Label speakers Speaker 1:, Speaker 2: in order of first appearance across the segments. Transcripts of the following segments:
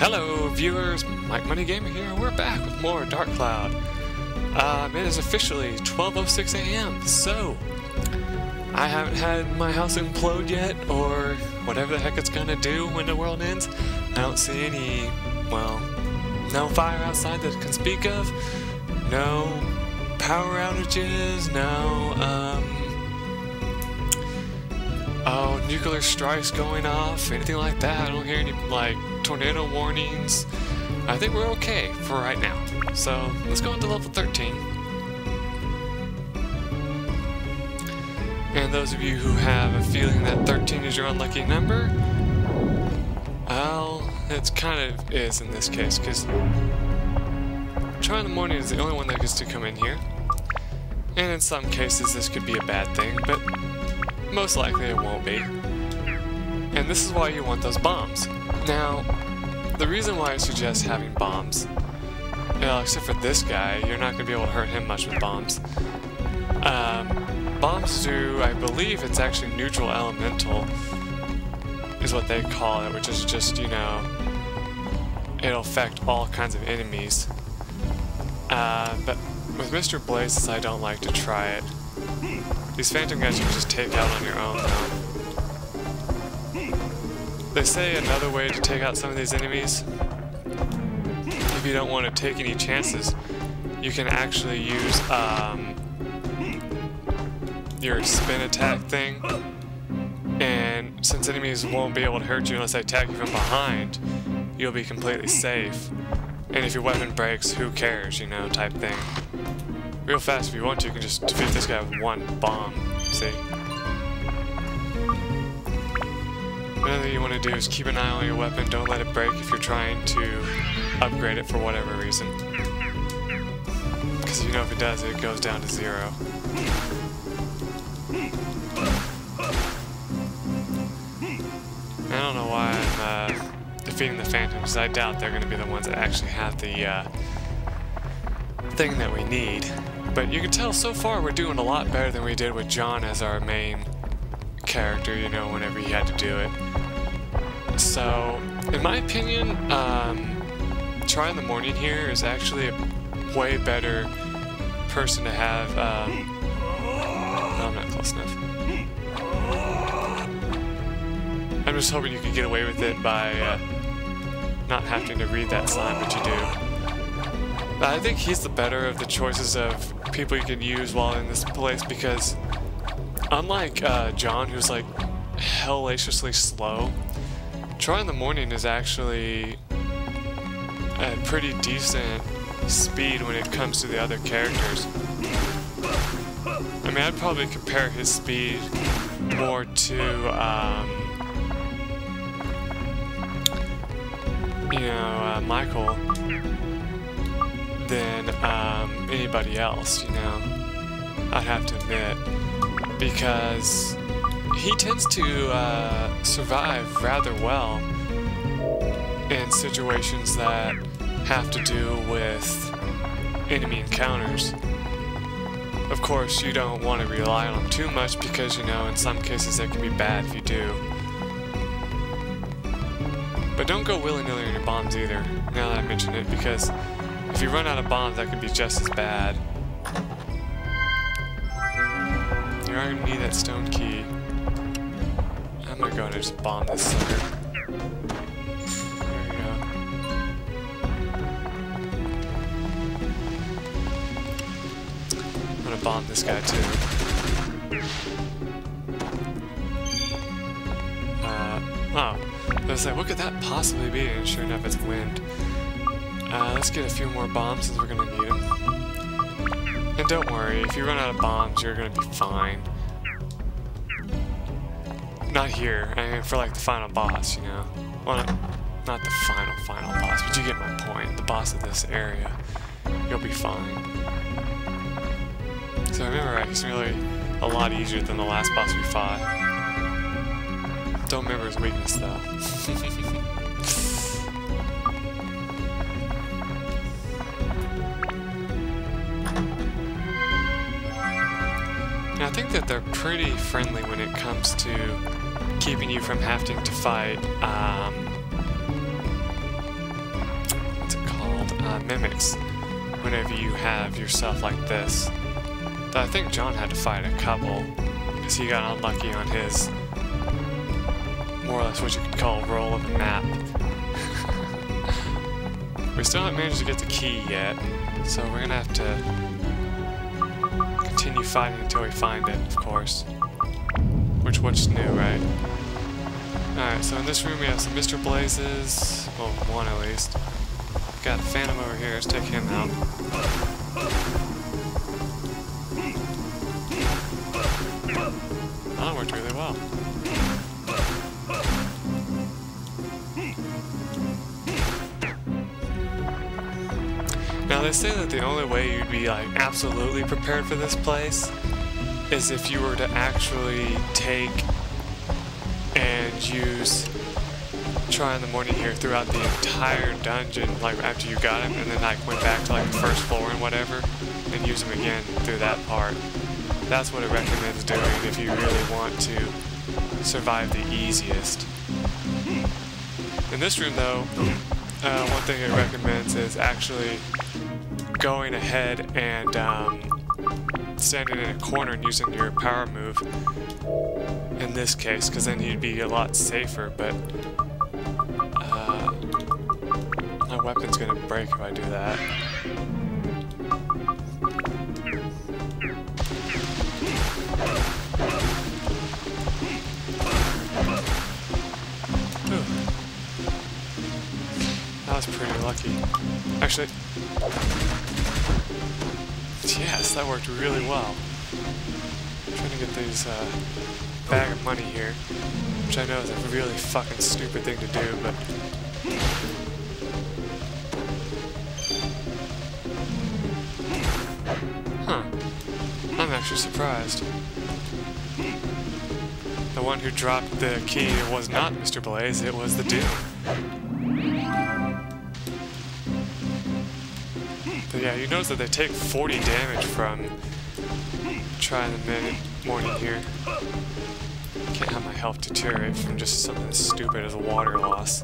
Speaker 1: Hello viewers, MikeMoneyGMR here. We're back with more Dark Cloud. It is officially 12:06 a.m. so I haven't had my house implode yet, or whatever the heck it's gonna do when the world ends. I don't see any, well, no fire outside that I can speak of, no power outages, no, nuclear strikes going off, anything like that. I don't hear any, like, tornado warnings. I think we're okay for right now. So, let's go into level 13. And those of you who have a feeling that 13 is your unlucky number, well, it kind of is in this case, because Tryinmorning is the only one that gets to come in here. And in some cases this could be a bad thing, but most likely it won't be. And this is why you want those bombs. Now, the reason why I suggest having bombs, except for this guy, you're not going to be able to hurt him much with bombs. Bombs do, I believe it's actually neutral elemental, is what they call it, which is just, you know, it'll affect all kinds of enemies. But with Mr. Blazes, I don't like to try it. These phantom guys you can just take out on your own, though. They say another way to take out some of these enemies, if you don't want to take any chances, you can actually use your spin attack thing, and since enemies won't be able to hurt you unless they attack you from behind, you'll be completely safe. And if your weapon breaks, who cares, you know, type thing. Real fast, if you want to, you can just defeat this guy with one bomb, see? Another thing you want to do is keep an eye on your weapon, don't let it break if you're trying to upgrade it for whatever reason. Because you know if it does, it goes down to 0. I don't know why I'm defeating the phantoms. I doubt they're going to be the ones that actually have the thing that we need. But you can tell so far we're doing a lot better than we did with John as our main character, you know, whenever he had to do it. So, in my opinion, Tryinmorning here is actually a way better person to have, no, I'm not close enough. I'm just hoping you can get away with it by not having to read that sign, but you do. But I think he's the better of the choices of people you can use while in this place, because unlike John, who's like hellaciously slow, Tryinmorning is actually at pretty decent speed when it comes to the other characters. I mean, I'd probably compare his speed more to, you know, Michael than anybody else, you know, I'd have to admit, because he tends to survive rather well in situations that have to do with enemy encounters. Of course, you don't want to rely on him too much because, you know, in some cases it can be bad if you do. But don't go willy-nilly on your bombs either, now that I mention it, because if you run out of bombs, that could be just as bad. You're going to need that stone key. I'm going to go ahead and just bomb this sucker. There we go. I'm going to bomb this guy too. Oh. I was like, what could that possibly be? And sure enough, it's wind. Let's get a few more bombs since we're going to need them. And don't worry, if you run out of bombs, you're going to be fine. Not here, I mean for like the final boss, you know. Well, not the final boss, but you get my point. The boss of this area, you'll be fine. So remember, he's really a lot easier than the last boss we fought. Don't remember his weakness though. And I think that they're pretty friendly when it comes to keeping you from having to fight mimics whenever you have yourself like this. Though I think John had to fight a couple, because he got unlucky on his, more or less what you could call a roll of a map. We still haven't managed to get the key yet, so we're gonna have to continue fighting until we find it, of course. What's new, right? Alright, so in this room we have some Mr. Blazes, well, one at least. Got the Phantom over here, let's take him out. That worked really well. Now they say that the only way you'd be like absolutely prepared for this place is if you were to actually take and use Tryinmorning here throughout the entire dungeon, like after you got him, and then like went back to like the first floor and whatever, and use him again through that part. That's what it recommends doing if you really want to survive the easiest. In this room though, one thing it recommends is actually going ahead and standing in a corner and using your power move in this case, because then you'd be a lot safer, but my weapon's gonna break if I do that. Ooh. That was pretty lucky. Actually, yes, that worked really well. I'm trying to get these bag of money here, which I know is a really fucking stupid thing to do, but huh. I'm actually surprised. The one who dropped the key was not Mr. Blaze, it was the dude. But yeah, you notice that they take 40 damage from Tryinmorning here. Can't have my health deteriorate from just something as stupid as a water loss.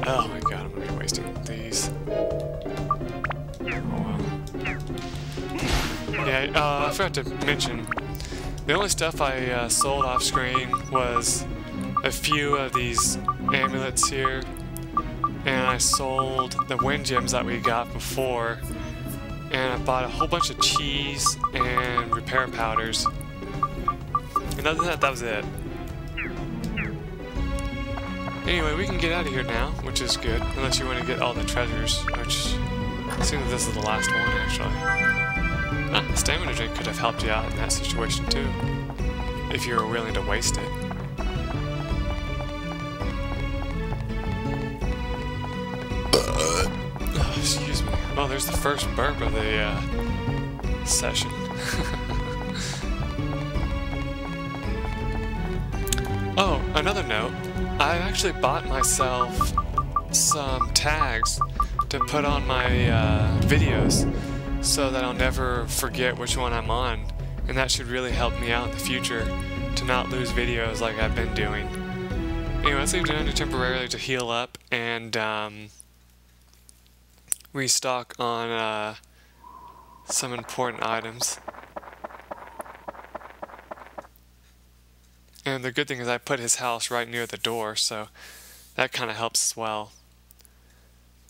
Speaker 1: Oh my god, I'm gonna be wasting these. Oh well. Yeah, I forgot to mention, the only stuff I sold off screen was a few of these amulets here, and I sold the wind gems that we got before, and I bought a whole bunch of cheese and repair powders. And other than that, that was it. Anyway, we can get out of here now, which is good, unless you want to get all the treasures, which it seems that this is the last one, actually. Ah, the stamina drink could have helped you out in that situation, too, if you were willing to waste it. Oh, excuse me. Oh, there's the first burp of the session. Oh, another note. I actually bought myself some tags to put on my videos so that I'll never forget which one I'm on, and that should really help me out in the future to not lose videos like I've been doing. Anyway, let's leave it under temporarily to heal up and restock on some important items. And the good thing is I put his house right near the door, so that kind of helps as well.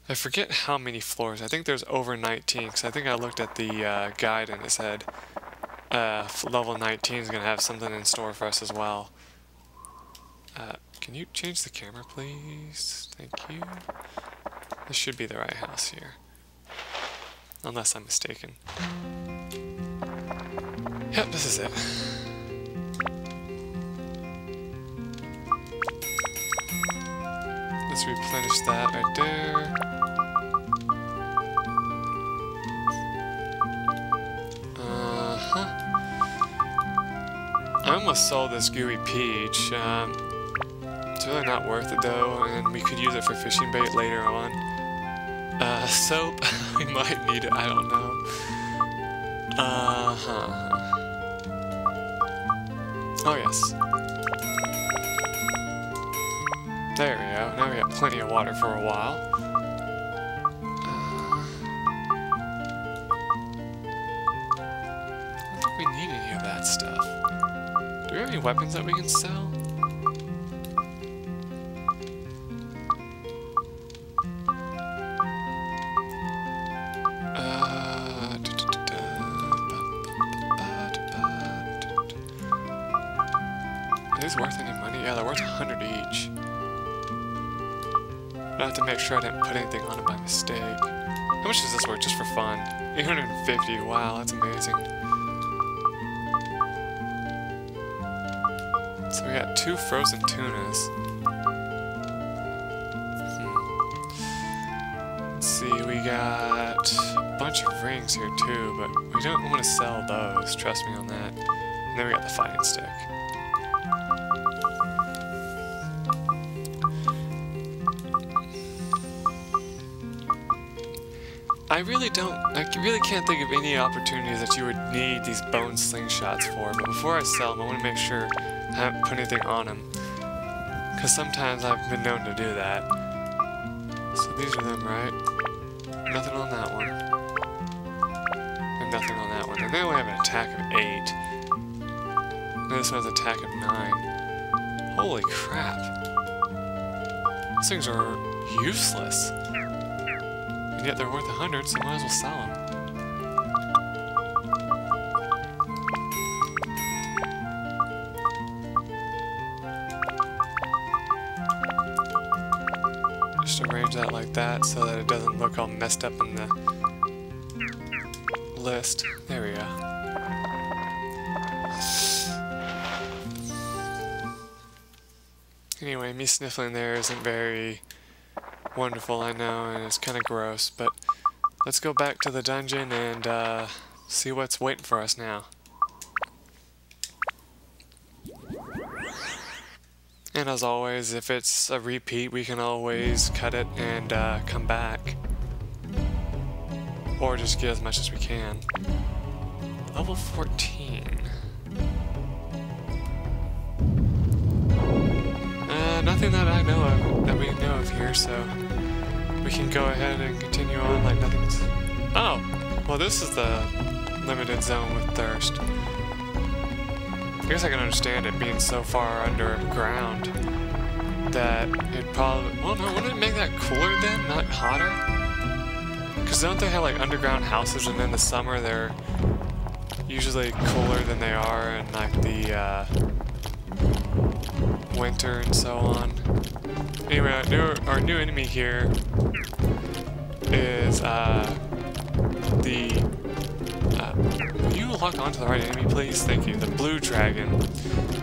Speaker 1: I forget how many floors. I think there's over 19, because I think I looked at the guide and it said level 19 is going to have something in store for us as well. Can you change the camera, please? Thank you. This should be the right house here. Unless I'm mistaken. Yep, this is it. Let's replenish that right there. I almost sold this gooey peach. It's really not worth it though, and we could use it for fishing bait later on. Soap, we might need it, I don't know. Oh yes. There we go, now we have plenty of water for a while. stuff. Do we have any weapons that we can sell? Are these worth any money? Yeah, they're worth 100 each. I have to make sure I didn't put anything on it by mistake. How much is this worth just for fun? 850, wow, that's amazing. So we got 2 frozen tunas. Let's see, we got a bunch of rings here too, but we don't want to sell those, trust me on that. And then we got the fighting stick. I really can't think of any opportunities that you would need these bone slingshots for, but before I sell them, I want to make sure I haven't put anything on them, because sometimes I've been known to do that. So these are them, right? Nothing on that one. And nothing on that one. And they only have an attack of 8. And this one has an attack of 9. Holy crap. These things are useless. And yet they're worth 100, so might as well sell them. Just arrange that like that so that it doesn't look all messed up in the list. There we go. Anyway, me sniffling there isn't very wonderful, I know, and it's kind of gross, but let's go back to the dungeon and see what's waiting for us now. And as always, if it's a repeat, we can always cut it and come back. Or just get as much as we can. Level 14. Nothing that I know of, that we know of here, so we can go ahead and continue on like nothing's... Oh! Well, this is the limited zone with thirst. I guess I can understand it being so far underground that it probably... Well, no, wouldn't it make that cooler then, not hotter? Because don't they have like underground houses and in the summer they're usually cooler than they are in like the winter and so on. Anyway, our new enemy here is will you lock onto the right enemy, please? Thank you. The blue dragon.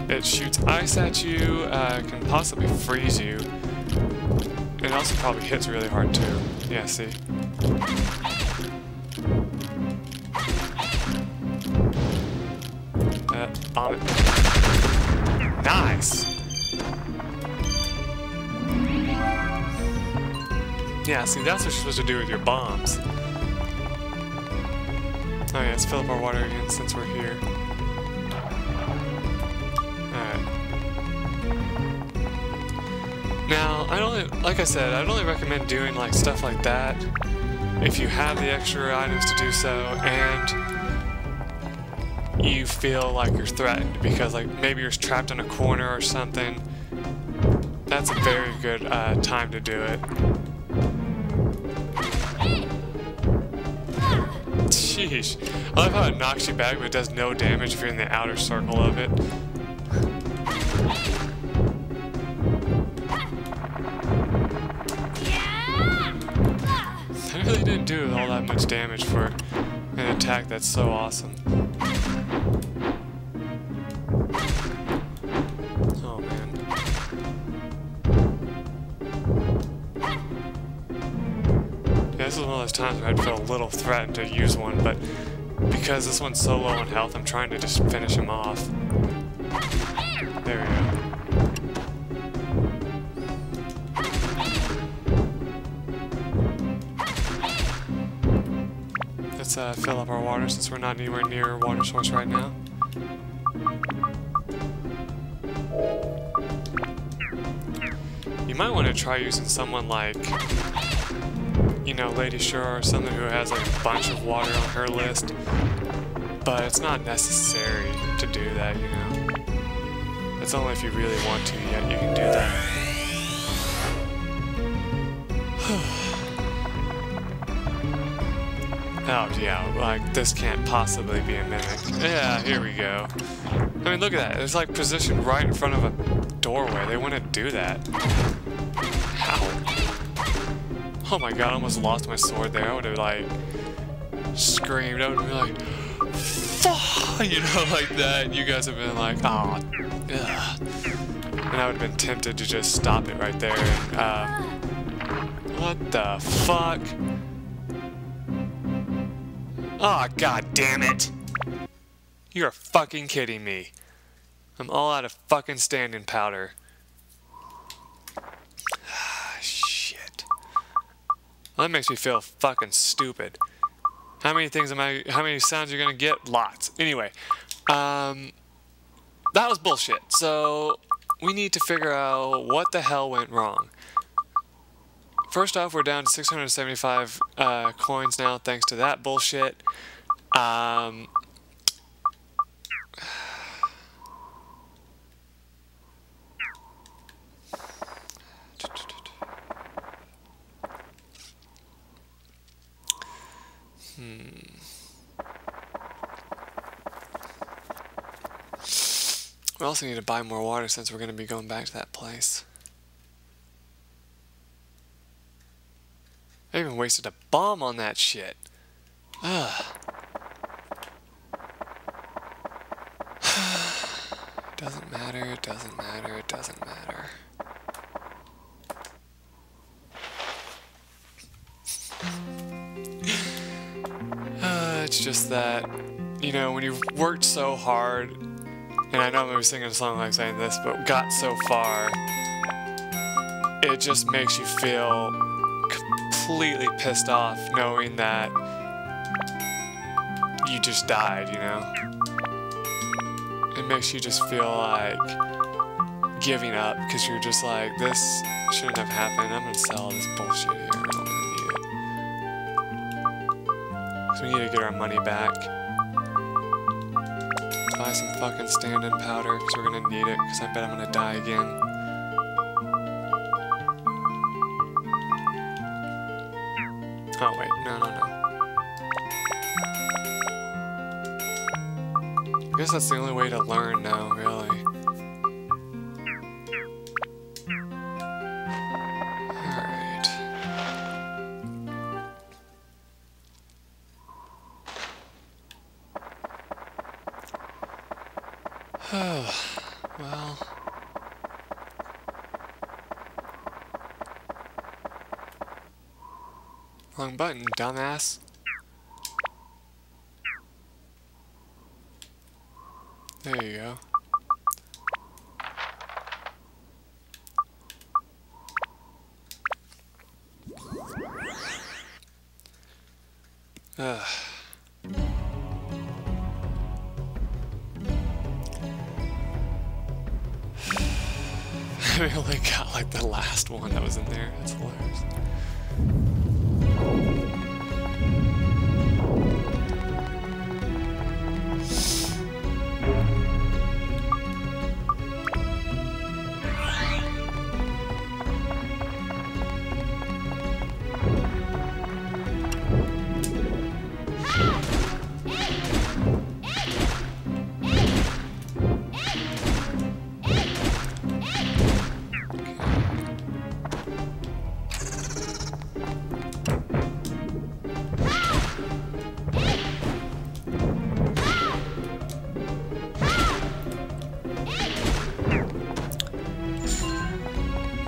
Speaker 1: It shoots ice at you, can possibly freeze you. It also probably hits really hard too. Yeah, see? Bomb it. Nice! Yeah, see, that's what you're supposed to do with your bombs. Oh yeah, let's fill up our water again since we're here. Alright. Now, like I said, I'd only recommend doing like stuff like that if you have the extra items to do so and you feel like you're threatened, because like maybe you're trapped in a corner or something. That's a very good time to do it. Sheesh. I love how it knocks you back, but it does no damage if you're in the outer circle of it. That really didn't do all that much damage for an attack that's so awesome. Oh man. Yeah, this is one of those times where I'd feel a little threatened to use one, but because this one's so low on health, I'm trying to just finish him off. There we go. Let's fill up our water since we're not anywhere near a water source right now. You might want to try using someone like, you know, Lady Shura or someone who has like a bunch of water on her list. But it's not necessary to do that, you know. It's only if you really want to, yet you can do that. Oh yeah, like this can't possibly be a mimic. Yeah, here we go. I mean, look at that. It's like positioned right in front of a doorway. They wouldn't do that. How? Oh my god, I almost lost my sword there. I would have like screamed. I would have been like, fuck, you know, like that. And you guys have been like, oh, ugh. And I would have been tempted to just stop it right there. And, what the fuck? Oh, god damn it! You're fucking kidding me. I'm all out of fucking standing powder. Shit. Well, that makes me feel fucking stupid. How many things am I, how many sounds you're gonna get? Lots. Anyway, that was bullshit. So, we need to figure out what the hell went wrong. First off, we're down to 675 coins now, thanks to that bullshit. We also need to buy more water since we're going to be going back to that place. I even wasted a bomb on that shit. Ugh. Doesn't matter, it doesn't matter, it doesn't matter. It's just that, you know, when you've worked so hard, and I know I'm going to be singing a song like saying this, but got so far, it just makes you feel completely pissed off knowing that you just died, you know? It makes you just feel like giving up because you're just like, this shouldn't have happened. I'm gonna sell this bullshit here. I don't really need it. So we need to get our money back. Buy some fucking stand-in powder because we're gonna need it because I bet I'm gonna die again. Oh wait, no. I guess that's the only way to learn now, really. Alright. Oh, well. Wrong button, dumbass. There you go. Ugh. We only got like the last one that was in there. That's hilarious.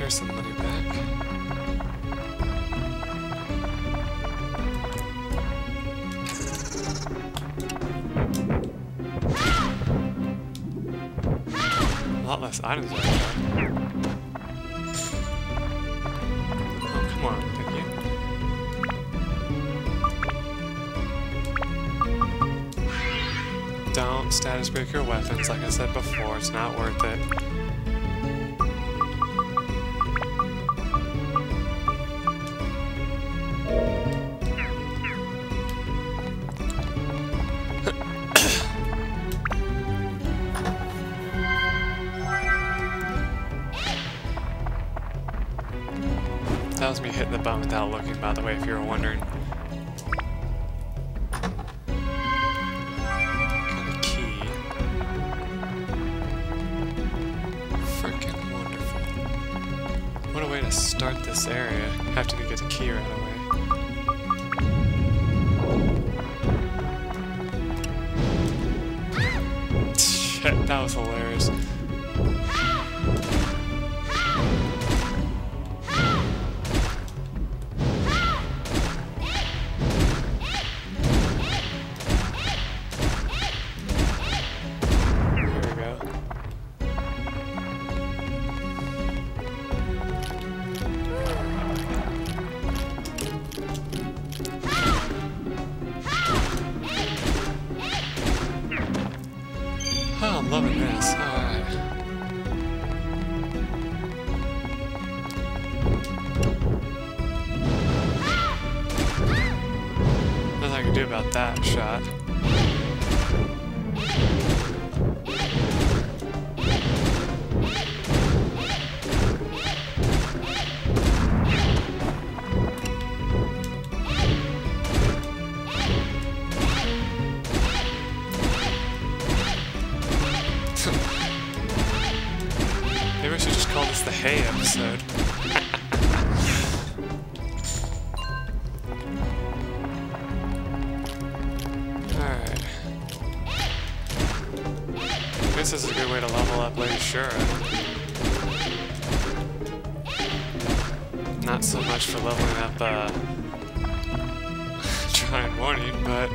Speaker 1: Some money back. A lot less items right there. Oh, come on, thank you. Don't status break your weapons, like I said before, it's not worth it. hitting the button without looking, by the way, if you were wondering. Got a key. Freaking wonderful. What a way to start this area. Have to get the key right away. Shit, that was hilarious. Oh, I'm loving this. Alright. Nothing I can do about that shot. Maybe I should just call this the hay episode. Alright. I guess this is a good way to level up Lady Shura. Not so much for leveling up, Tryinmorning, but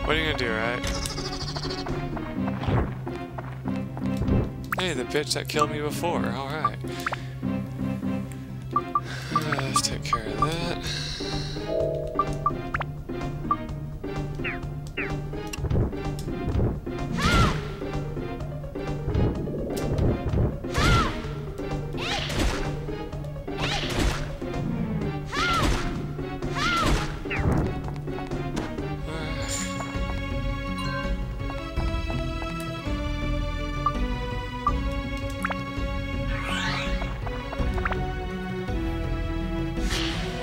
Speaker 1: what are you gonna do, right? Hey, the bitch that killed me before. Alright. Let's take care of that.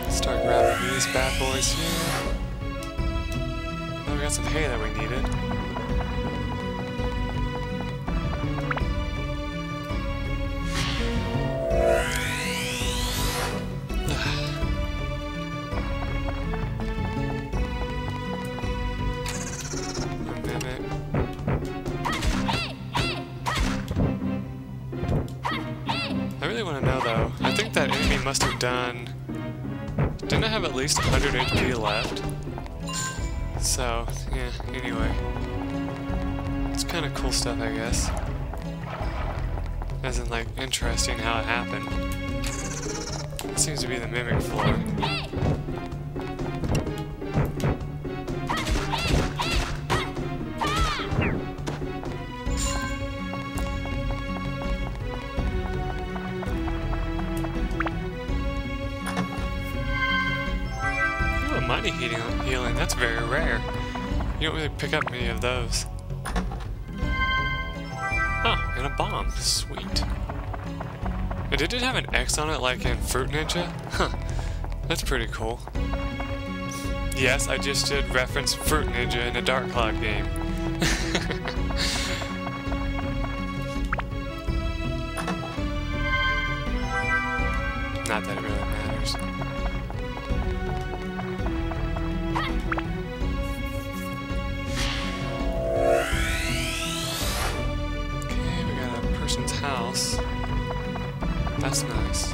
Speaker 1: Start grabbing these bad boys here. Oh, we got some hay that we needed. A minute. I really want to know though. I think that enemy must have done. Didn't I have at least 100 HP left? So, yeah, anyway. It's kind of cool stuff, I guess. As in, like, interesting how it happened. It seems to be the mimic floor. Money healing, that's very rare. You don't really pick up many of those. Huh, and a bomb. Sweet. And did it have an X on it like in Fruit Ninja? Huh, that's pretty cool. Yes, I just did reference Fruit Ninja in a Dark Cloud game. Not that it really matters. House. That's nice.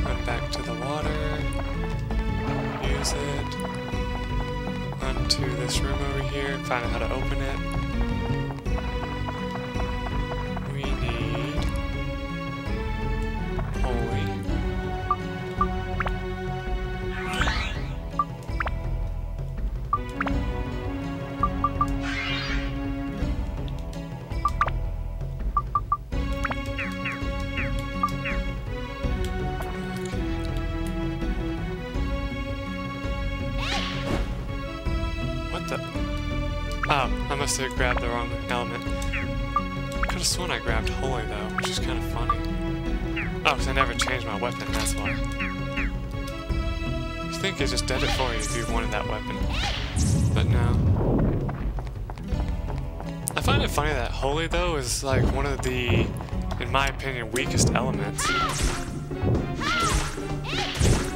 Speaker 1: Run back to the water. Use it. Run to this room over here and find out how to open it. We need holy. Oh, I must have grabbed the wrong element. Could have have sworn I grabbed Holy though, which is kind of funny. Oh, because I never changed my weapon, that's why. You think it just did it for you if you wanted that weapon. But no. I find it funny that Holy though is like one of the, in my opinion, weakest elements.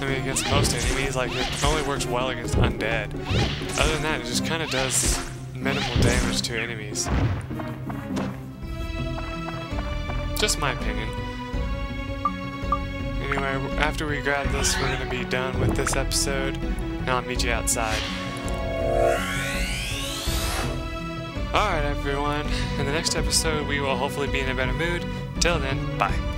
Speaker 1: I mean, against most enemies, like, it only works well against undead. Other than that, it just kind of does minimal damage to enemies. Just my opinion. Anyway, after we grab this, we're going to be done with this episode, and I'll meet you outside. Alright everyone, in the next episode we will hopefully be in a better mood. Till then, bye.